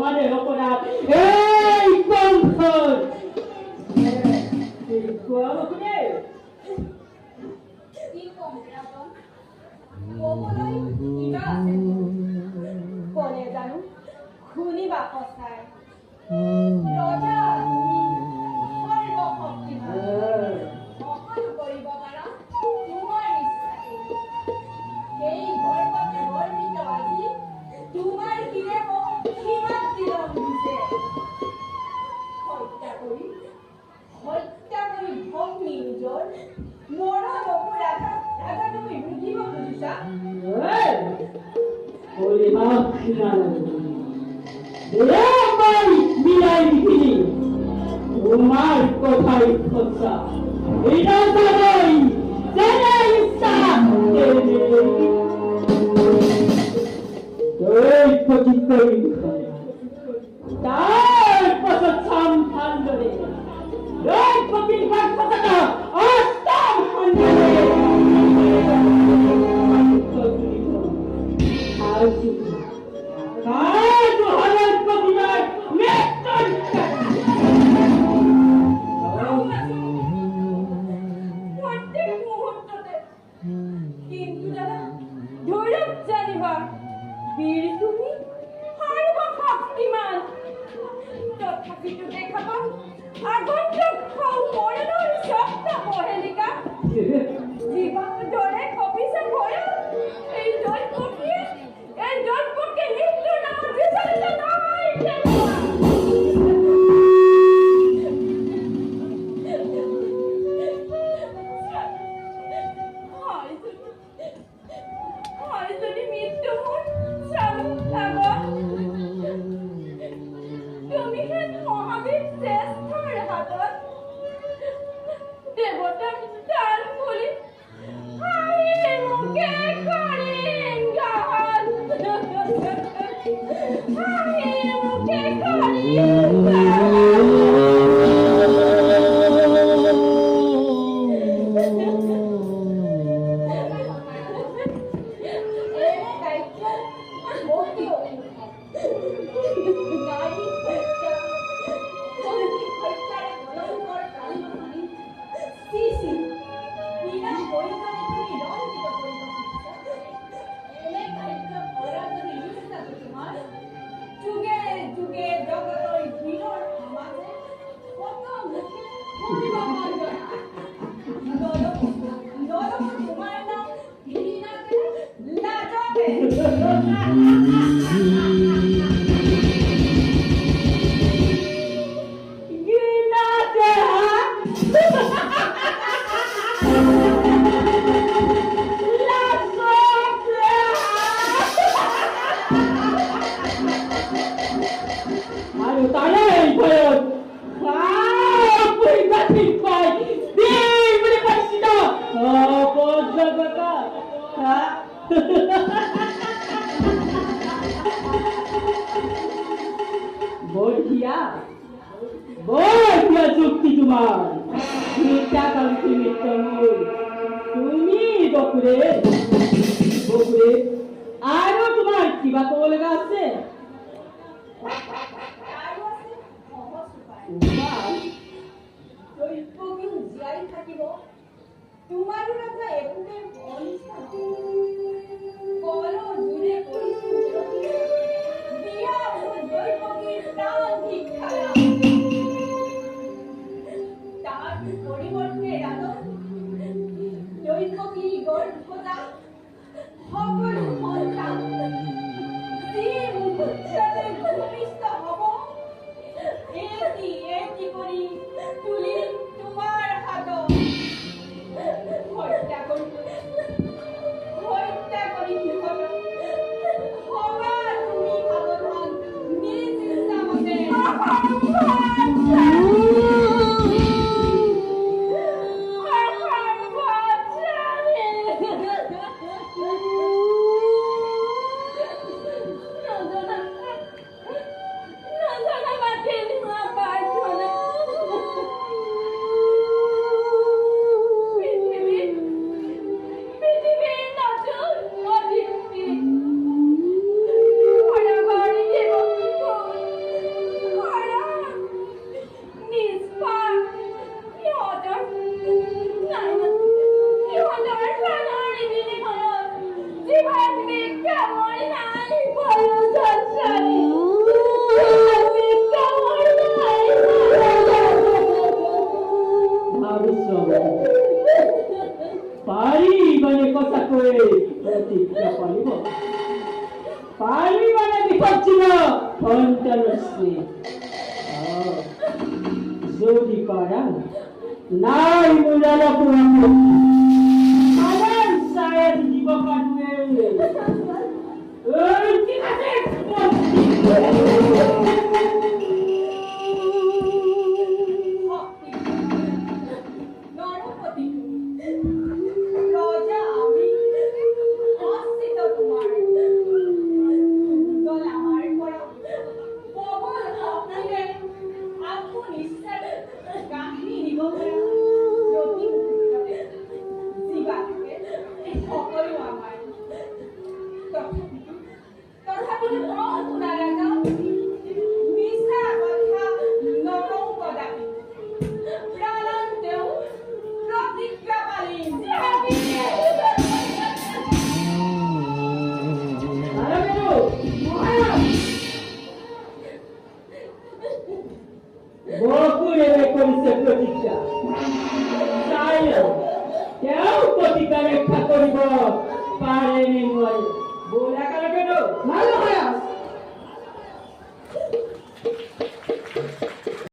সমানেৰ অপৰাধ এই কণ্ঠৰ কোনে জানো খুনি বা সঁচাই ৰজা সৰ্বশক্তিমান মহান কৰিব পাৰা তোমাৰ বিশ্বাসী এই গৰ্বতে গৰ্বিত আজি তোমাৰ কিৰে মোক কিমান দিলম দিছে হত্যা কৰি ভগ্নী নিজৰ মৰণ অপৰাধ ৰাজা তুমি বুজিব খুজিছা তোমার কথাই সত্য এটা সবাই জানাই তার কথা সামধান ধরে কথাটা অস্তাম যুক্তি তোমার তুমি বকুরে আরো তোমার কিবা কব লগা আছে জীয়াই থাকিব তোমাৰো ৰাজা একোকে জোৰে দিয়া দৈৱকীৰ প্ৰাণ ভিক্ষা তাৰ পৰিৱৰ্তে ৰাজন দৈৱকী গৰ্ভতা সকলো সন্তান যি মুহূৰ্ততে ভূমিষ্ঠ হ'ব এটি কৰি তুলি তোমাৰ হাতত হত্যা কৰি সিহঁতক হবা তুমি সাৱধান নিজ ইচ্ছামতে পাচ্ছিল সন্তানশ্রী যদি পারা নাই মুরালা পুরানো আমার সাহেব জীব কাটবে ঠিক আছে নরপতি রজা আমি অস্থিত তোমার দল আমার করা প্রবল ভক্তিরে আত্মনিষ্ঠার কাহিনী নিগমে প্রতি মুহূর্তে জীবাকে সকল আমার তথাপি প্রার্থনা